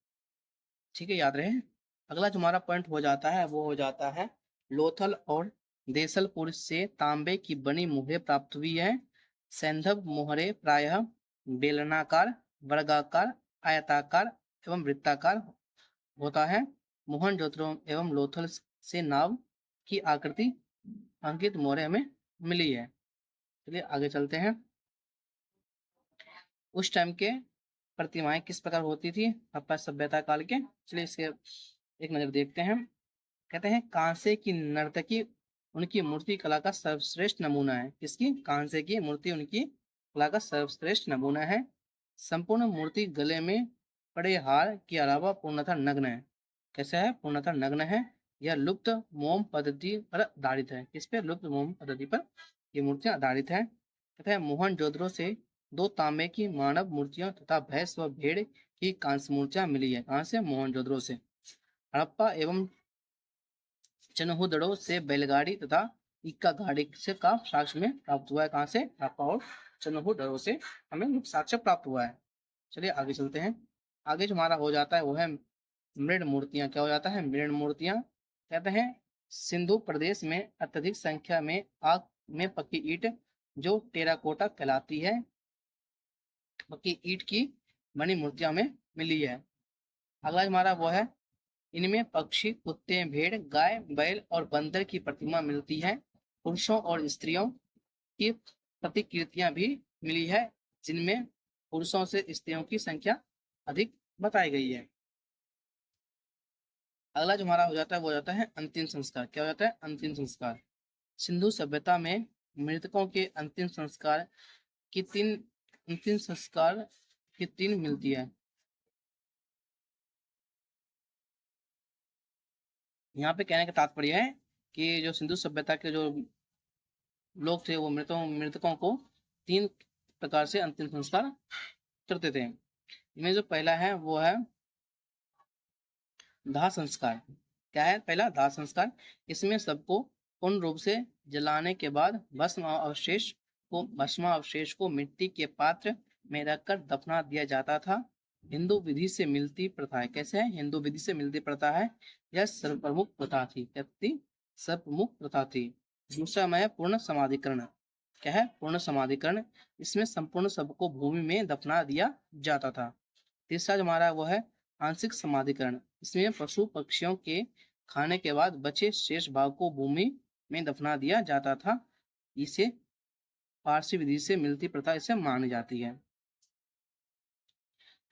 ठीक है, याद रहे। अगला जो हमारा पॉइंट हो जाता है वो हो जाता है लोथल और देसलपुर से तांबे की बनी मुहरें प्राप्त हुई है। सैंधव मुहरें प्रायः बेलनाकार, वर्गाकार, आयताकार एवं वृत्ताकार होता है। मोहनजोदड़ो एवं लोथल से नाव की आकृति अंकित मोहरें हमें मिली है। चलिए आगे चलते हैं। उस टाइम के प्रतिमाएं किस प्रकार होती थी हड़प्पा सभ्यता काल के, चलिए इसके एक नजर देखते हैं। कहते हैं कांसे की नर्तकी उनकी मूर्ति कला का सर्वश्रेष्ठ नमूना है। किसकी? कांसे की मूर्ति उनकी कला का सर्वश्रेष्ठ नमूना है। संपूर्ण मूर्ति गले में पड़े हार के अलावा पूर्णतः नग्न है। कैसा है? पूर्णतः नग्न है। यह लुप्त मोम पद्धति पर आधारित है। किस पे? लुप्त मोम पद्धति पर ये मूर्तियां आधारित है। कहते हैं मोहनजोदड़ो से 2 तांबे की मानव मूर्तियां तथा भैंस व भेड़ की कांस्य मूर्तियां मिली है। कहां से? मोहनजोदड़ो से। हड़प्पा एवं चनहुदड़ो से बैलगाड़ी तथा इक्का गाड़ी से का साक्ष्य में प्राप्त हुआ है। कहां से? हड़प्पा और चनहुदड़ो से हमें साक्ष्य प्राप्त हुआ है। चलिए आगे चलते हैं। आगे जो हमारा हो जाता है वो है मृण मूर्तियां। क्या हो जाता है? मृण मूर्तियां। कहते हैं सिंधु प्रदेश में अत्यधिक संख्या में आग में पकी ईंट जो टेराकोटा कहलाती है, पकी ईंट की बनी मूर्तियां हमें मिली है। अगला हमारा वो है इनमें पक्षी, कुत्ते, भेड़, गाय, बैल और बंदर की प्रतिमा मिलती है। पुरुषों और स्त्रियों की प्रतिकृतियां भी मिली है, जिनमें पुरुषों से स्त्रियों की संख्या अधिक बताई गई है। अगला जो हमारा हो जाता है वो हो जाता है अंतिम संस्कार। क्या हो जाता है? अंतिम संस्कार। सिंधु सभ्यता में मृतकों के अंतिम संस्कार की 3 मिलती है। यहाँ पे कहने का तात्पर्य है कि जो सिंधु सभ्यता के जो लोग थे वो मृतकों को 3 प्रकार से अंतिम संस्कार करते थे। इनमें जो पहला है वो है दाह संस्कार। क्या है? पहला दाह संस्कार। इसमें सबको पूर्ण रूप से जलाने के बाद भस्मावशेष को मिट्टी के पात्र में रखकर दफना दिया जाता था। हिंदू विधि से मिलती प्रथा है। कैसे है? हिंदू विधि से मिलती प्रथा है। यह सर्वप्रमुख प्रथा थी। क्या थी? सर्वप्रमुख प्रथा थी। दूसरा में है पूर्ण समाधिकरण। क्या है? पूर्ण समाधिकरण। इसमें संपूर्ण सबको भूमि में दफना दिया जाता था। तीसरा जो हमारा वो है आंशिक समाधिकरण। इसमें पशु पक्षियों के खाने के बाद बचे शेष भाग को भूमि में दफना दिया जाता था। इसे पारसी विधि से मिलती प्रथा इसे मानी जाती है।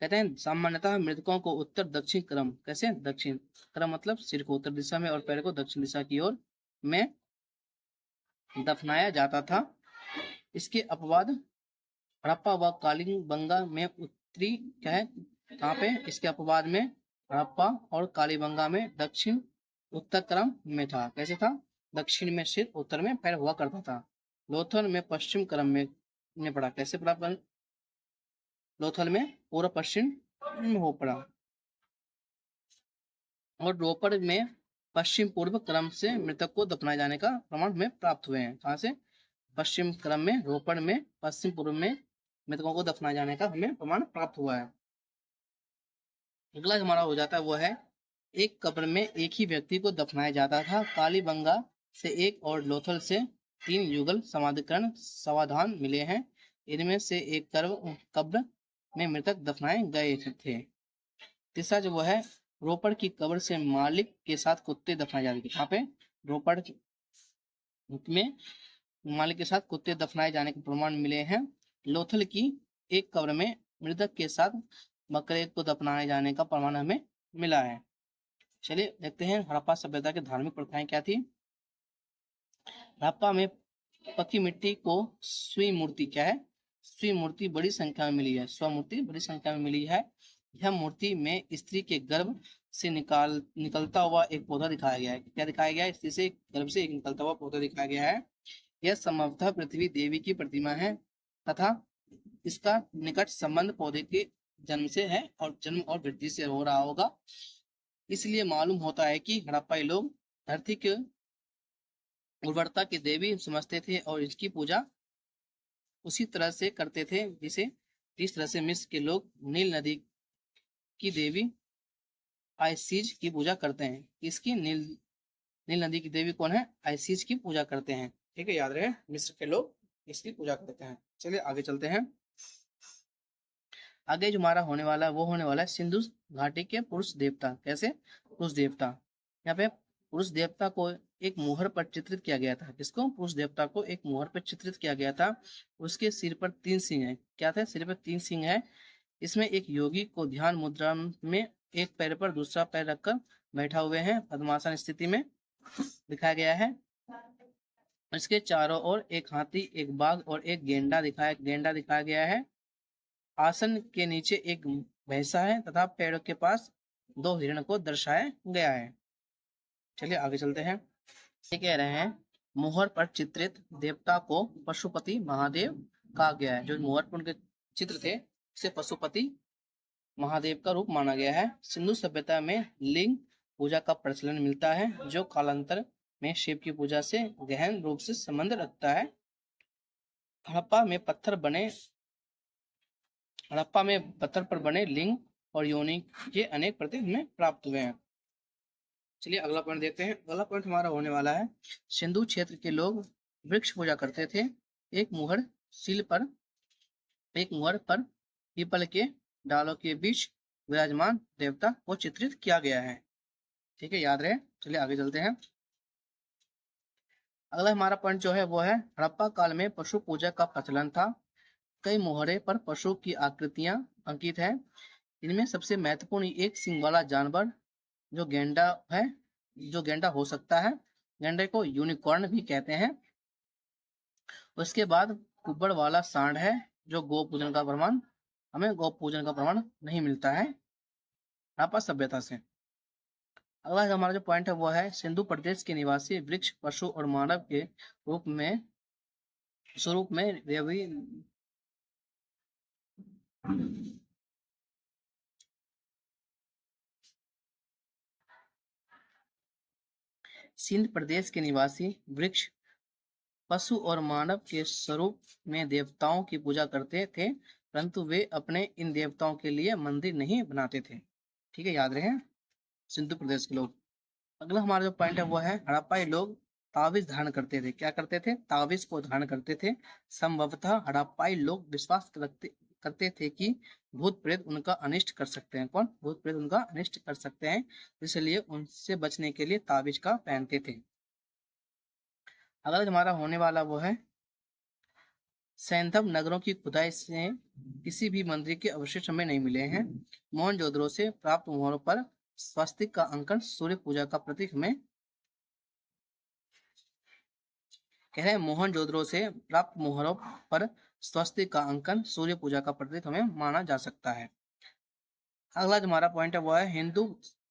कहते हैं सामान्यतः मृतकों को उत्तर दक्षिण क्रम, कैसे? दक्षिण क्रम मतलब सिर को उत्तर दिशा में और पैर को दक्षिण दिशा की ओर में दफनाया जाता था। इसके अपवाद हड़प्पा व कालीबंगा में उत्तरी क्या है? कहाँ पे? इसके अपवाद में हड़प्पा और कालीबंगा में दक्षिण उत्तर क्रम में था। कैसे था? दक्षिण में सिर, उत्तर में पैर हुआ करता था। लोथल में पश्चिम क्रम में पड़ा। कैसे पड़ा? लोथल में पूर्व पश्चिम में हो पड़ा। और रोपड़ में पश्चिम पूर्व क्रम से मृतक को दफनाए जाने का प्रमाण हमें प्राप्त हुए हैं। कहाँ से? पश्चिम क्रम में रोपड़ में पश्चिम पूर्व में मृतकों को दफनाए जाने का हमें प्रमाण प्राप्त हुआ है। अगला हमारा हो जाता है वो है एक कब्र में एक ही व्यक्ति को दफनाया जाता था। कालीबंगा से एक और लोथल से 3 युगल समाधिकरण समाधान मिले हैं। इनमें से एक कब्र में मृतक दफनाए गए थे। तीसरा जो वो है रोपड़ की कब्र से मालिक के साथ कुत्ते दफनाए जाते थे। यहाँ पे रोपड़ में मालिक के साथ कुत्ते दफनाए जाने के प्रमाण मिले हैं। लोथल की एक कब्र में मृतक के साथ बकरे को दफनाए जाने का प्रमाण हमें मिला है। चलिए देखते हैं हड़प्पा सभ्यता की धार्मिक प्रथाएं क्या थी। हड़प्पा में पकी मिट्टी को स्वी मूर्ति क्या है? स्वी मूर्ति बड़ी संख्या में मिली है। स्वमूर्ति बड़ी संख्या में मिली है। यह मूर्ति में स्त्री के गर्भ से निकलता हुआ एक पौधा दिखाया गया है। क्या दिखाया गया है? स्त्री से गर्भ से एक निकलता हुआ पौधा दिखाया गया है। यह संभवतः पृथ्वी देवी की प्रतिमा है तथा इसका निकट संबंध पौधे के जन्म से है और जन्म और वृद्धि से हो रहा होगा। इसलिए मालूम होता है कि हड़प्पाई लोग धरती के उर्वरता की देवी समझते थे और इसकी पूजा उसी तरह से करते थे जिस तरह से मिस्र के लोग नील नदी की देवी आइसिस की पूजा करते हैं। इसकी नील नदी की देवी कौन है? आइसिस की पूजा करते हैं। ठीक है, याद रहे, मिस्र के लोग इसकी पूजा करते हैं। चलिए आगे चलते हैं। आगे जो हमारा होने वाला है वो होने वाला है सिंधु घाटी के पुरुष देवता। कैसे? पुरुष देवता, यहाँ पे पुरुष देवता को एक मोहर पर चित्रित किया गया था। किसको? पुरुष देवता को एक मोहर पर चित्रित किया गया था। उसके सिर पर 3 सिंह है। क्या था? सिर पर 3 सिंह है। इसमें एक योगी को ध्यान मुद्रा में एक पैर पर दूसरा पैर रखकर बैठा हुए हैं, पद्मासन स्थिति में दिखाया गया है। इसके चारों ओर एक हाथी, एक बाघ और एक गेंडा दिखाया गया है। आसन के नीचे एक भैंसा है तथा पेड़ों के पास 2 हिरण को दर्शाया गया है। चलिए आगे चलते हैं। ये कह रहे हैं मोहर पर चित्रित देवता को पशुपति महादेव कहा गया है। जो मोहर पर उनके चित्र थे उसे पशुपति महादेव का रूप माना गया है। सिंधु सभ्यता में लिंग पूजा का प्रचलन मिलता है जो कालांतर में शिव की पूजा से गहन रूप से संबंध रखता है। हड़प्पा में पत्थर पर बने लिंग और योनि के अनेक प्रतीक हमें प्राप्त हुए हैं। चलिए अगला पॉइंट देखते हैं। अगला पॉइंट हमारा होने वाला है सिंधु क्षेत्र के लोग वृक्ष पूजा करते थे। एक मुहर पर पीपल के डालों के बीच विराजमान देवता को चित्रित किया गया है। ठीक है, याद रहे। चलिए आगे चलते हैं। अगला हमारा पॉइंट जो है वो है हड़प्पा काल में पशु पूजा का प्रचलन था। कई मोहरे पर पशु की आकृतियां अंकित है। इनमें सबसे महत्वपूर्ण एक सिंग वाला जानवर जो गेंडा हो सकता है। गेंडे को यूनिकॉर्न भी कहते हैं। उसके बाद कुब्बड़ वाला सांड है जो हमें गौ पूजन का प्रमाण नहीं मिलता है हड़प्पा सभ्यता से। अगला हमारा जो पॉइंट है वो है सिंधु प्रदेश के निवासी वृक्ष, पशु और मानव के स्वरूप में सिंध प्रदेश के निवासी वृक्ष, पशु और मानव के स्वरूप में देवताओं की पूजा करते थे, परंतु वे अपने इन देवताओं के लिए मंदिर नहीं बनाते थे। ठीक है, याद रहे सिंधु प्रदेश के लोग। अगला हमारा जो पॉइंट है वो है हड़प्पाई लोग ताबीज धारण करते थे। क्या करते थे? ताबीज को धारण करते थे। संभवतः हड़प्पाई लोग विश्वास करते थे कि भूत प्रेत उनका अनिष्ट कर सकते हैं। कौन? भूत प्रेत उनका अनिष्ट कर सकते हैं, इसलिए उनसे बचने के लिए ताबीज का पहनते थे। अगला हमारा होने वाला वो है सैंधव नगरों की खुदाई से किसी भी मंदिर के अवशेष हमें नहीं मिले हैं। मोहनजोदड़ो से प्राप्त मोहरों पर स्वास्तिक का अंकन सूर्य पूजा का प्रतीक हमें कह रहे हैं। मोहनजोदड़ो से प्राप्त मोहरों पर स्वस्तिक का अंकन सूर्य पूजा का प्रतीक हमें माना जा सकता है। अगला जो हमारा पॉइंट है वो है हिंदू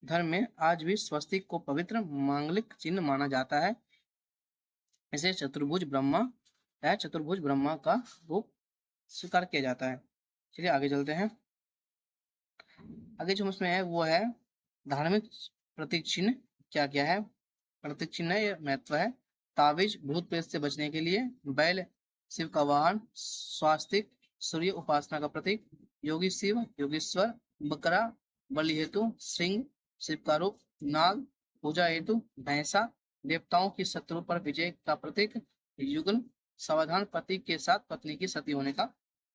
धर्म में आज भी स्वस्तिक को पवित्र मांगलिक चिन्ह माना जाता है। इसे चतुर्भुज ब्रह्मा का रूप स्वीकार किया जाता है। चलिए आगे चलते हैं। आगे जो उसमें है वो है धार्मिक प्रतीक चिन्ह। क्या क्या है प्रतीक चिन्ह? ये महत्व है। ताबीज भूत प्रेत से बचने के लिए, बैल शिव का वाहन, स्वास्तिक सूर्य उपासना का प्रतीक, योगी शिव योगेश्वर, बकरा बलि हेतु, सिंह शिव का रूप, नाग पूजा हेतु, भैंसा देवताओं की शत्रु पर विजय का प्रतीक, युगल सावधान पति के साथ पत्नी की सती होने का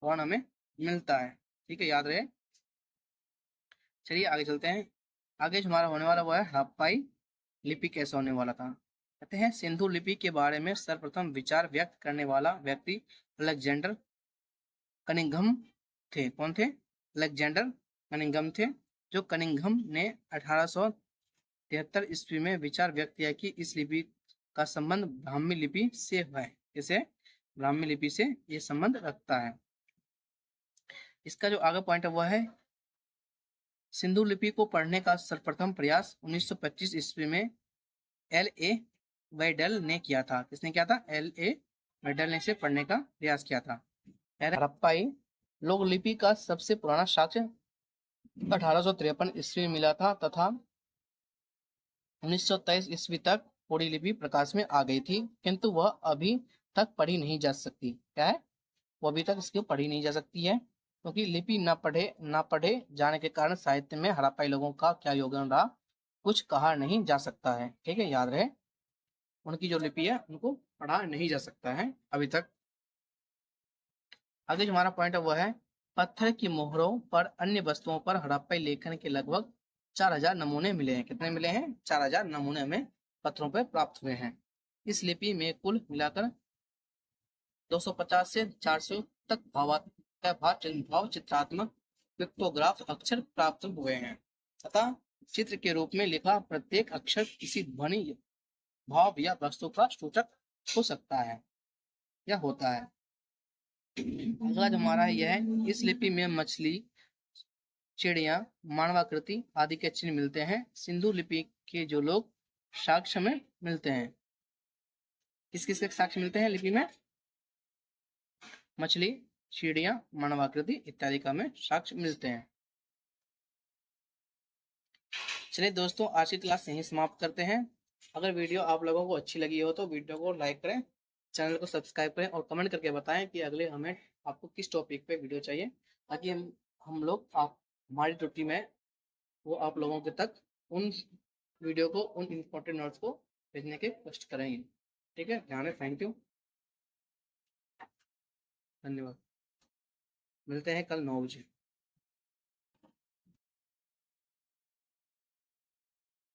वर्ण हमें मिलता है। ठीक है, याद रहे। चलिए आगे चलते हैं। आगे जो हमारा होने वाला वो है हड़प्पाई लिपि कैसे होने वाला था। कहते हैं सिंधु लिपि के बारे में सर्वप्रथम विचार व्यक्त करने वाला व्यक्ति अलेक्जेंडर कनिंघम थे। कौन थे? अलेक्जेंडर कनिंघम थे। जो कनिंघम ने 1873 ईस्वी में विचार व्यक्त किया कि इस लिपि का संबंध ब्राह्मी लिपि से है। इसे ब्राह्मी लिपि से ये संबंध रखता है। इसका जो आगे पॉइंट है वह है सिंधु लिपि को पढ़ने का सर्वप्रथम प्रयास 1925 ईस्वी में L.A. वेडल ने किया था। किसने किया था? L.A. वेडल ने इसे पढ़ने का प्रयास किया था। हड़प्पाई लोक लिपि का सबसे पुराना साक्ष्य 1853 ईस्वी में मिला था तथा 1923 ईस्वी तक कोरी लिपि प्रकाश में आ गई थी, किंतु वह अभी तक पढ़ी नहीं जा सकती। क्या है? वो अभी तक इसको पढ़ी नहीं जा सकती है, क्योंकि लिपि न पढ़े जाने के कारण साहित्य में हड़प्पाई लोगों का क्या योगदान रहा, कुछ कहा नहीं जा सकता है। ठीक है, याद रहे, उनकी जो लिपि है उनको पढ़ा नहीं जा सकता है अभी तक। आगे जो हमारा पॉइंट है वह है पत्थर की मोहरों पर अन्य वस्तुओं पर हड़प्पाई लेखन के लगभग 4000 नमूने मिले हैं। कितने मिले हैं? 4000 नमूने हमें पत्थरों पर प्राप्त हुए हैं। इस लिपि में कुल मिलाकर 250 से 400 तक भाव चित्रात्मक पिक्टोग्राफ अक्षर प्राप्त हुए हैं तथा चित्र के रूप में लिखा प्रत्येक अक्षर किसी ध्वनि, भाव या वस्तु का सूचक हो सकता है या होता है। अगला जो हमारा यह है, इस लिपि में मछली, चिड़िया, मानवाकृति आदि के चिन्ह मिलते हैं। सिंधु लिपि के जो लोग साक्ष्य में मिलते हैं, किस किस के साक्ष्य मिलते हैं लिपि में? मछली, चिड़िया, मानवाकृति इत्यादि का हमें साक्ष्य मिलते हैं। चलिए दोस्तों, आज की क्लास यहीं समाप्त करते हैं। अगर वीडियो आप लोगों को अच्छी लगी हो तो वीडियो को लाइक करें, चैनल को सब्सक्राइब करें और कमेंट करके बताएं कि अगले हमें आपको किस टॉपिक पे वीडियो चाहिए, ताकि हम लोग आप हमारी त्रुटि में वो आप लोगों के तक उन वीडियो को, उन इम्पोर्टेंट नोट्स को भेजने के कोशिश करेंगे। ठीक है, ध्यान रखें। थैंक यू, धन्यवाद। मिलते हैं कल 9 बजे।